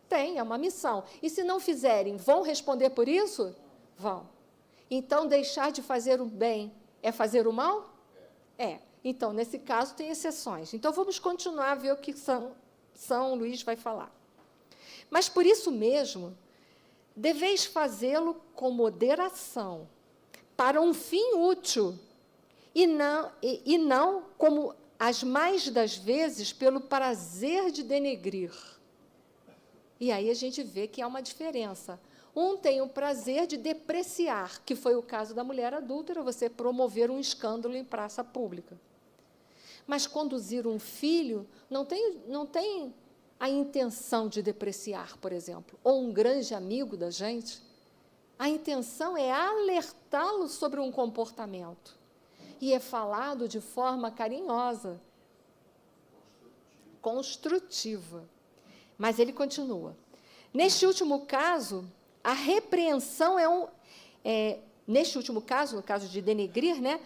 B: Tem, é uma missão. E se não fizerem, vão responder por isso? Vão. Então, deixar de fazer o bem é fazer o mal? É. Então, nesse caso, tem exceções. Então, vamos continuar a ver o que São Luís vai falar. Mas, por isso mesmo, deveis fazê-lo com moderação, para um fim útil, e não, como as mais das vezes, pelo prazer de denegrir. E aí a gente vê que há uma diferença. Um tem o prazer de depreciar, que foi o caso da mulher adúltera, você promover um escândalo em praça pública. Mas conduzir um filho não tem a intenção de depreciar, por exemplo, ou um grande amigo da gente. A intenção é alertá-lo sobre um comportamento. E é falado de forma carinhosa, construtiva. Mas ele continua. Neste último caso, a repreensão neste último caso, no caso de denegrir, né,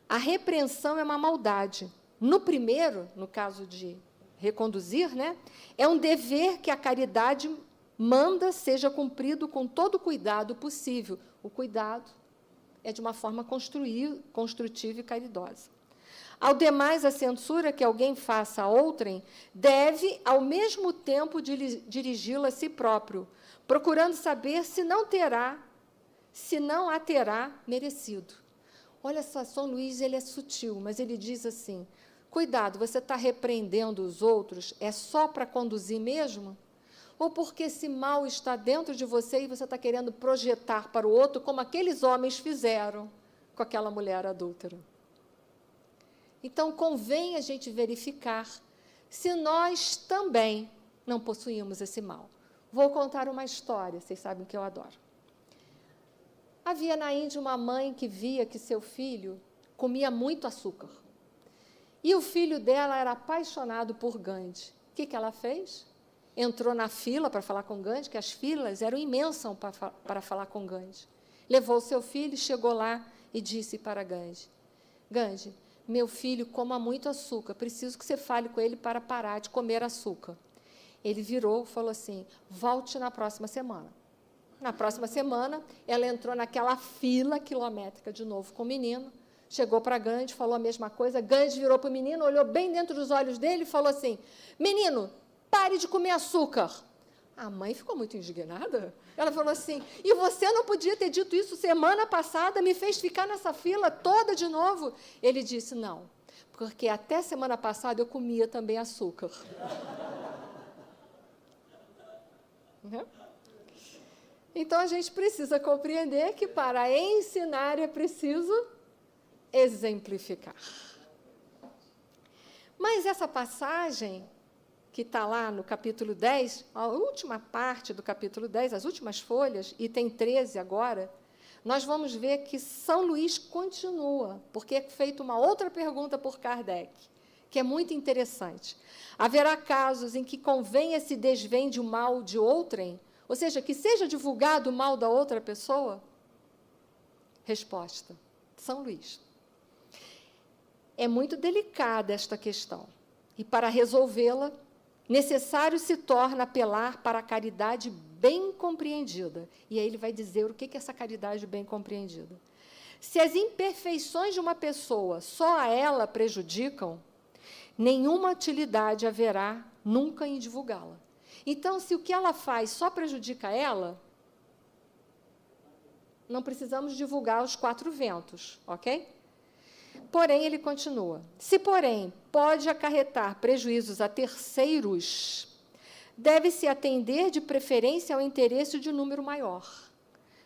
B: a repreensão é uma maldade. No primeiro, no caso de reconduzir, né, é um dever que a caridade manda seja cumprido com todo o cuidado possível. O cuidado é de uma forma construtiva e caridosa. Ao demais, a censura que alguém faça a outrem deve, ao mesmo tempo, dirigi-la a si próprio, procurando saber se não a terá merecido. Olha só, São Luís, ele é sutil, mas ele diz assim, cuidado, você está repreendendo os outros, é só para conduzir mesmo? Ou porque esse mal está dentro de você e você está querendo projetar para o outro, como aqueles homens fizeram com aquela mulher adúltera? Então, convém a gente verificar se nós também não possuímos esse mal. Vou contar uma história, vocês sabem que eu adoro. Havia na Índia uma mãe que via que seu filho comia muito açúcar. E o filho dela era apaixonado por Gandhi. O que ela fez? Entrou na fila para falar com Gandhi, que as filas eram imensas para falar com Gandhi. Levou seu filho, chegou lá e disse para Gandhi, Gandhi, meu filho coma muito açúcar, preciso que você fale com ele para parar de comer açúcar. Ele virou e falou assim, volte na próxima semana. Na próxima semana, ela entrou naquela fila quilométrica de novo com o menino, chegou para Gandhi, falou a mesma coisa, Gandhi virou para o menino, olhou bem dentro dos olhos dele e falou assim, menino, pare de comer açúcar. A mãe ficou muito indignada. Ela falou assim, e você não podia ter dito isso semana passada, me fez ficar nessa fila toda de novo? Ele disse, não, porque até semana passada eu comia também açúcar. Então, a gente precisa compreender que, para ensinar, é preciso exemplificar. Mas essa passagem que está lá no capítulo 10, a última parte do capítulo 10, as últimas folhas, e tem 13 agora, nós vamos ver que São Luís continua, porque é feita uma outra pergunta por Kardec, que é muito interessante. Haverá casos em que convenha se desvende o mal de outrem, ou seja, que seja divulgado o mal da outra pessoa? Resposta, São Luís. É muito delicada esta questão, e para resolvê-la, necessário se torna apelar para a caridade bem compreendida. E aí ele vai dizer o que é essa caridade bem compreendida. Se as imperfeições de uma pessoa só a ela prejudicam, nenhuma utilidade haverá nunca em divulgá-la. Então, se o que ela faz só prejudica ela, não precisamos divulgar os 4 ventos, ok? Porém, ele continua, se, porém, pode acarretar prejuízos a terceiros, deve-se atender de preferência ao interesse de um número maior.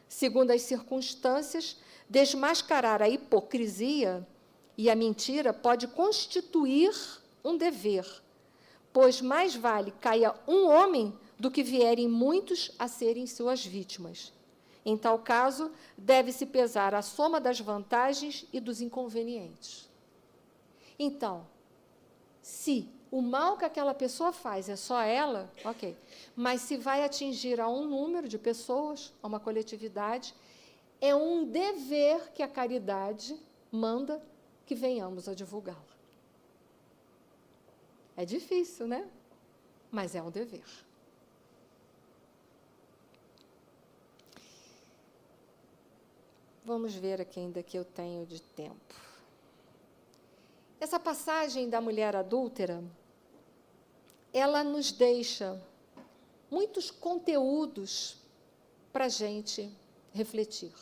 B: Segundo as circunstâncias, desmascarar a hipocrisia e a mentira pode constituir um dever, pois mais vale caia um homem do que vierem muitos a serem suas vítimas. Em tal caso, deve-se pesar a soma das vantagens e dos inconvenientes. Então, se o mal que aquela pessoa faz é só ela, ok. Mas se vai atingir a um número de pessoas, a uma coletividade, é um dever que a caridade manda que venhamos a divulgá-la. É difícil, né? Mas é um dever. Vamos ver aqui ainda que eu tenho de tempo. Essa passagem da mulher adúltera, ela nos deixa muitos conteúdos para a gente refletir.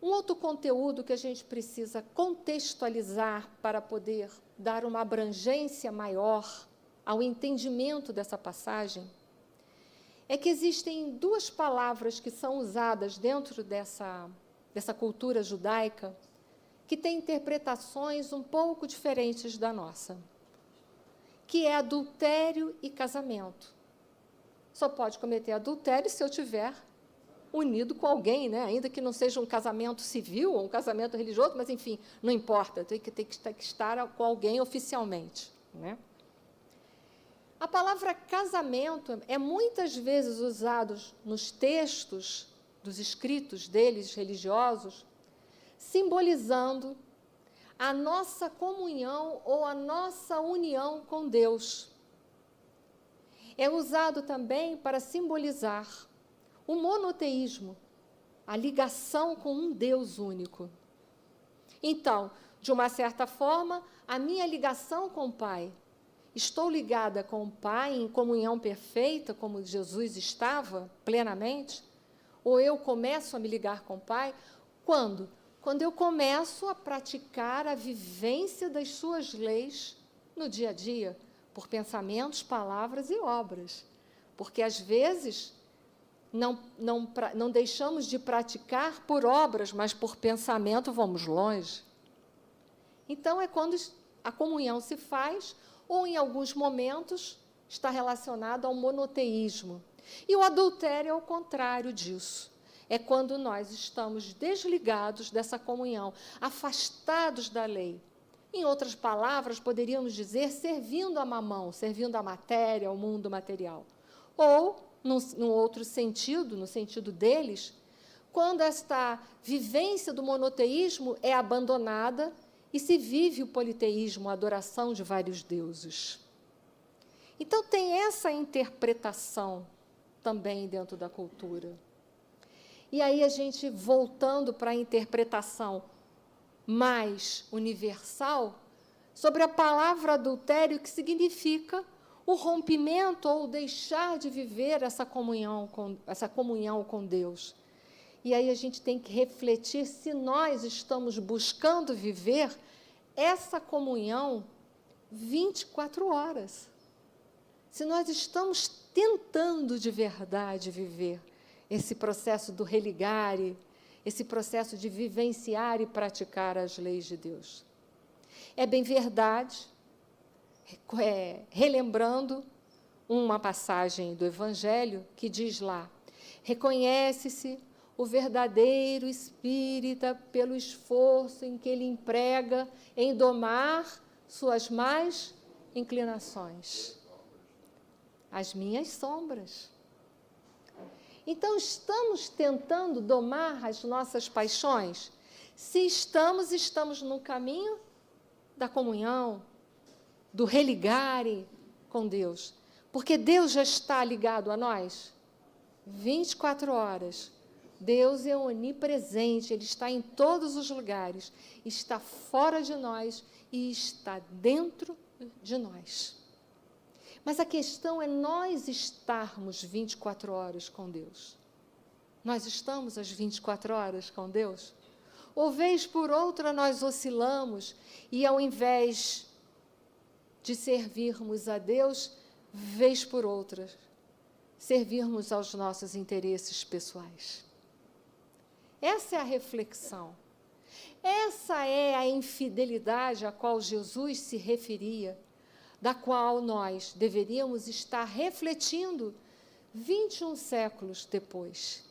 B: Um outro conteúdo que a gente precisa contextualizar para poder dar uma abrangência maior ao entendimento dessa passagem é que existem duas palavras que são usadas dentro dessa cultura judaica que têm interpretações um pouco diferentes da nossa, que é adultério e casamento. Só pode cometer adultério se eu tiver unido com alguém, né? Ainda que não seja um casamento civil ou um casamento religioso, mas, enfim, não importa, tem que estar com alguém oficialmente, né? A palavra casamento é muitas vezes usada nos textos dos escritos deles religiosos, simbolizando a nossa comunhão ou a nossa união com Deus. É usado também para simbolizar o monoteísmo, a ligação com um Deus único. Então, de uma certa forma, a minha ligação com o Pai, estou ligada com o Pai em comunhão perfeita, como Jesus estava plenamente, ou eu começo a me ligar com o Pai, quando? Quando eu começo a praticar a vivência das suas leis no dia a dia, por pensamentos, palavras e obras. Porque, às vezes, não deixamos de praticar por obras, mas por pensamento vamos longe. Então, é quando a comunhão se faz, ou, em alguns momentos, está relacionado ao monoteísmo. E o adultério é o contrário disso. É quando nós estamos desligados dessa comunhão, afastados da lei. Em outras palavras, poderíamos dizer, servindo a mamão, servindo a matéria, ao mundo material. Ou, num outro sentido, no sentido deles, quando esta vivência do monoteísmo é abandonada e se vive o politeísmo, a adoração de vários deuses. Então, tem essa interpretação também dentro da cultura. E aí, a gente, voltando para a interpretação mais universal, sobre a palavra adultério, que significa o rompimento ou deixar de viver essa comunhão com Deus. E aí a gente tem que refletir se nós estamos buscando viver essa comunhão 24 horas. Se nós estamos tentando de verdade viver esse processo do religare, esse processo de vivenciar e praticar as leis de Deus. É bem verdade, relembrando uma passagem do Evangelho que diz lá: reconhece-se o verdadeiro espírita pelo esforço em que ele emprega em domar suas más inclinações, as minhas sombras. Então, estamos tentando domar as nossas paixões? Se estamos no caminho da comunhão, do religare com Deus. Porque Deus já está ligado a nós 24 horas. Deus é onipresente, Ele está em todos os lugares, está fora de nós e está dentro de nós. Mas a questão é nós estarmos 24 horas com Deus. Nós estamos às 24 horas com Deus? Ou, vez por outra, nós oscilamos e, ao invés de servirmos a Deus, vez por outra, servirmos aos nossos interesses pessoais? Essa é a reflexão. Essa é a infidelidade a qual Jesus se referia, da qual nós deveríamos estar refletindo 21 séculos depois.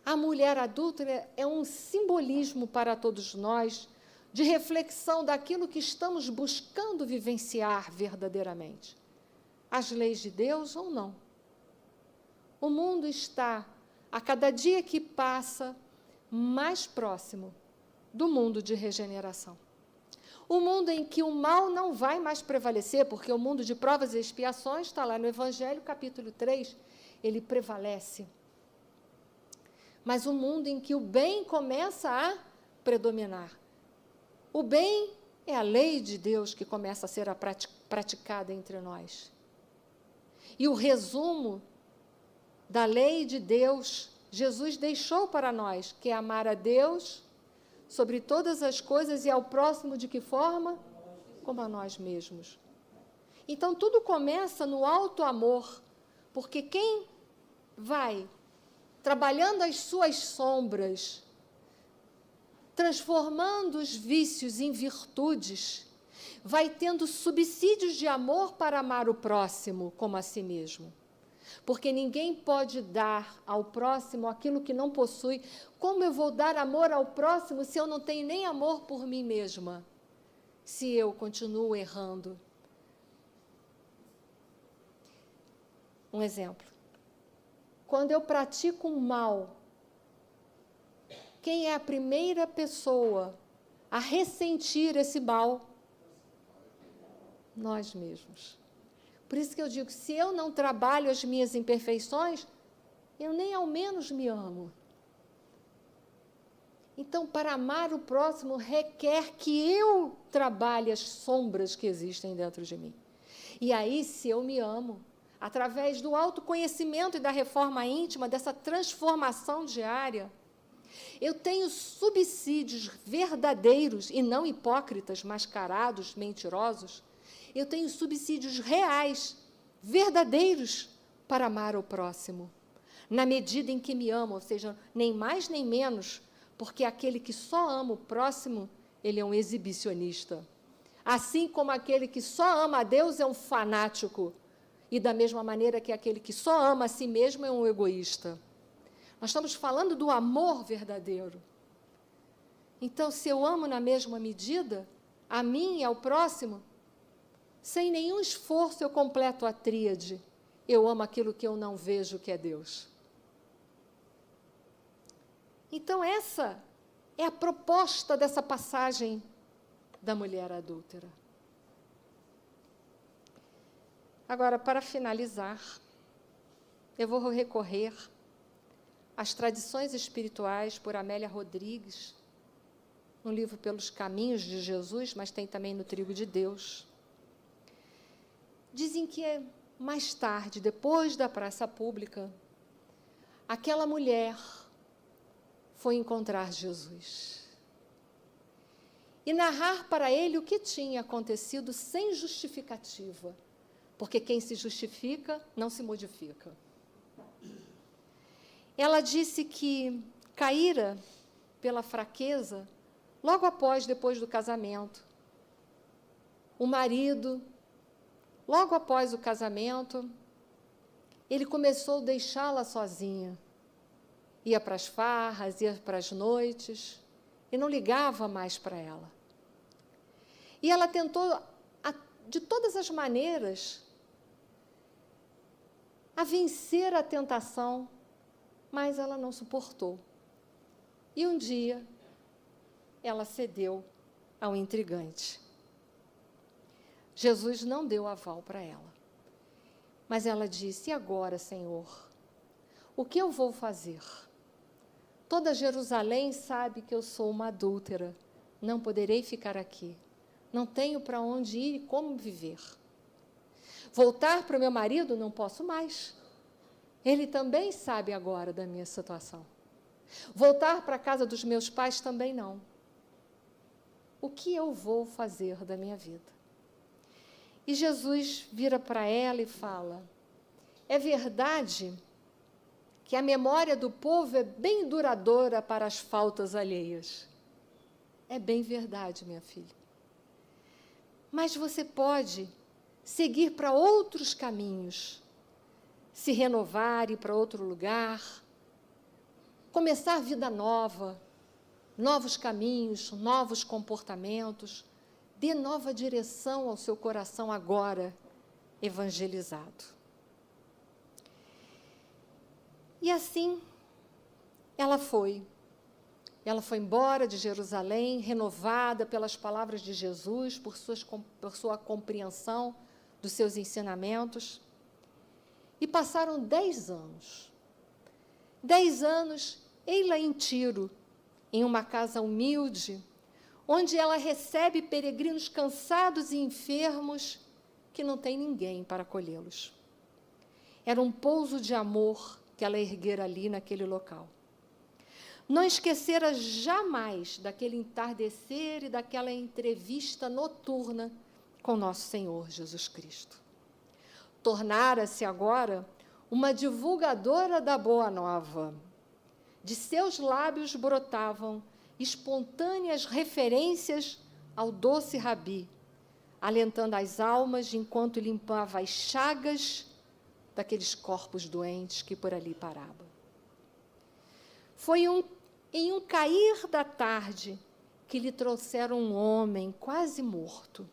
B: A mulher adúltera é um simbolismo para todos nós de reflexão daquilo que estamos buscando vivenciar verdadeiramente. As leis de Deus ou não. O mundo está, a cada dia que passa, mais próximo do mundo de regeneração. O mundo em que o mal não vai mais prevalecer, porque o mundo de provas e expiações, está lá no Evangelho, capítulo 3, ele prevalece. Mas o mundo em que o bem começa a predominar. O bem é a lei de Deus que começa a ser praticada entre nós. E o resumo da lei de Deus, Jesus deixou para nós, que é amar a Deus sobre todas as coisas e ao próximo de que forma? Como a nós mesmos. Então, tudo começa no alto amor, porque quem vai trabalhando as suas sombras, transformando os vícios em virtudes, vai tendo subsídios de amor para amar o próximo como a si mesmo. Porque ninguém pode dar ao próximo aquilo que não possui. Como eu vou dar amor ao próximo se eu não tenho nem amor por mim mesma? Se eu continuo errando. Um exemplo. Quando eu pratico um mal, quem é a primeira pessoa a ressentir esse mal? Nós mesmos. Por isso que eu digo, se eu não trabalho as minhas imperfeições, eu nem ao menos me amo. Então, para amar o próximo, requer que eu trabalhe as sombras que existem dentro de mim. E aí, se eu me amo, através do autoconhecimento e da reforma íntima, dessa transformação diária, eu tenho subsídios verdadeiros e não hipócritas, mascarados, mentirosos. Eu tenho subsídios reais, verdadeiros, para amar o próximo, na medida em que me amo, ou seja, nem mais nem menos, porque aquele que só ama o próximo, ele é um exibicionista. Assim como aquele que só ama a Deus é um fanático, e da mesma maneira que aquele que só ama a si mesmo é um egoísta. Nós estamos falando do amor verdadeiro. Então, se eu amo na mesma medida, a mim e ao próximo, sem nenhum esforço eu completo a tríade. Eu amo aquilo que eu não vejo, que é Deus. Então, essa é a proposta dessa passagem da mulher adúltera. Agora, para finalizar, eu vou recorrer às tradições espirituais por Amélia Rodrigues, no livro Pelos Caminhos de Jesus, mas tem também no Trigo de Deus. Dizem que mais tarde, depois da praça pública, aquela mulher foi encontrar Jesus e narrar para ele o que tinha acontecido sem justificativa, porque quem se justifica não se modifica. Ela disse que caíra pela fraqueza logo depois do casamento. O marido, logo após o casamento, ele começou a deixá-la sozinha. Ia para as farras, ia para as noites, e não ligava mais para ela. E ela tentou, de todas as maneiras, a vencer a tentação, mas ela não suportou. E um dia, ela cedeu ao intrigante. Jesus não deu aval para ela. Mas ela disse, e agora, Senhor, o que eu vou fazer? Toda Jerusalém sabe que eu sou uma adúltera, não poderei ficar aqui, não tenho para onde ir e como viver. Voltar para o meu marido não posso mais. Ele também sabe agora da minha situação. Voltar para a casa dos meus pais também não. O que eu vou fazer da minha vida? E Jesus vira para ela e fala, é verdade que a memória do povo é bem duradoura para as faltas alheias. É bem verdade, minha filha. Mas você pode seguir para outros caminhos, se renovar, ir para outro lugar, começar vida nova, novos caminhos, novos comportamentos, dê nova direção ao seu coração agora evangelizado. E assim, ela foi embora de Jerusalém, renovada pelas palavras de Jesus, por sua compreensão dos seus ensinamentos. E passaram 10 anos. 10 anos, ei-la em Tiro, em uma casa humilde, onde ela recebe peregrinos cansados e enfermos que não tem ninguém para acolhê-los. Era um pouso de amor que ela erguera ali naquele local. Não esquecera jamais daquele entardecer e daquela entrevista noturna com nosso Senhor Jesus Cristo. Tornara-se agora uma divulgadora da Boa Nova. De seus lábios brotavam espontâneas referências ao doce Rabi, alentando as almas enquanto limpava as chagas daqueles corpos doentes que por ali paravam. Foi em um cair da tarde que lhe trouxeram um homem quase morto.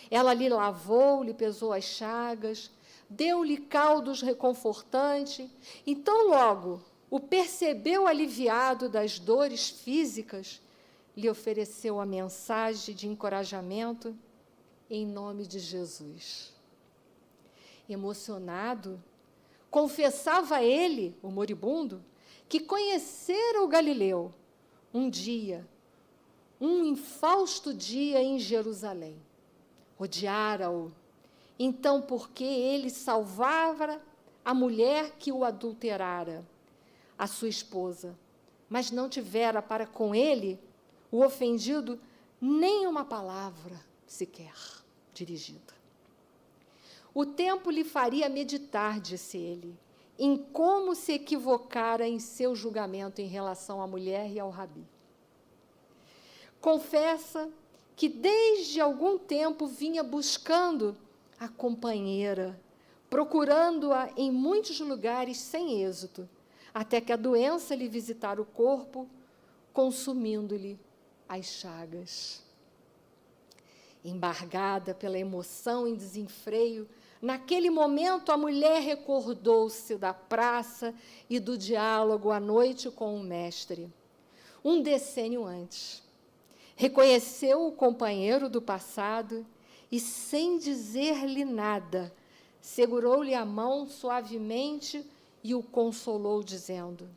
B: Ela lhe lavou, lhe pesou as chagas, deu-lhe caldos reconfortantes. Então, logo, o percebeu aliviado das dores físicas, lhe ofereceu a mensagem de encorajamento em nome de Jesus. Emocionado, confessava ele, o moribundo, que conhecera o Galileu um dia, um infausto dia em Jerusalém. Odiara-o, então, porque ele salvara a mulher que o adulterara, a sua esposa, mas não tivera para com ele, o ofendido, nem uma palavra sequer dirigida. O tempo lhe faria meditar, disse ele, em como se equivocara em seu julgamento em relação à mulher e ao Rabi. Confessa que desde algum tempo vinha buscando a companheira, procurando-a em muitos lugares sem êxito, até que a doença lhe visitara o corpo, consumindo-lhe as chagas. Embargada pela emoção em desenfreio, naquele momento a mulher recordou-se da praça e do diálogo à noite com o mestre, um decênio antes. Reconheceu o companheiro do passado e, sem dizer-lhe nada, segurou-lhe a mão suavemente e o consolou, dizendo: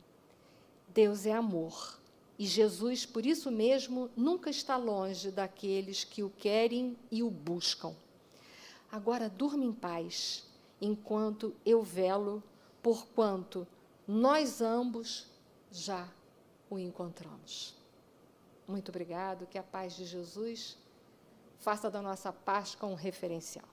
B: Deus é amor, e Jesus, por isso mesmo, nunca está longe daqueles que o querem e o buscam. Agora durma em paz, enquanto eu velo, porquanto nós ambos já o encontramos. Muito obrigado, que a paz de Jesus faça da nossa Páscoa um referencial.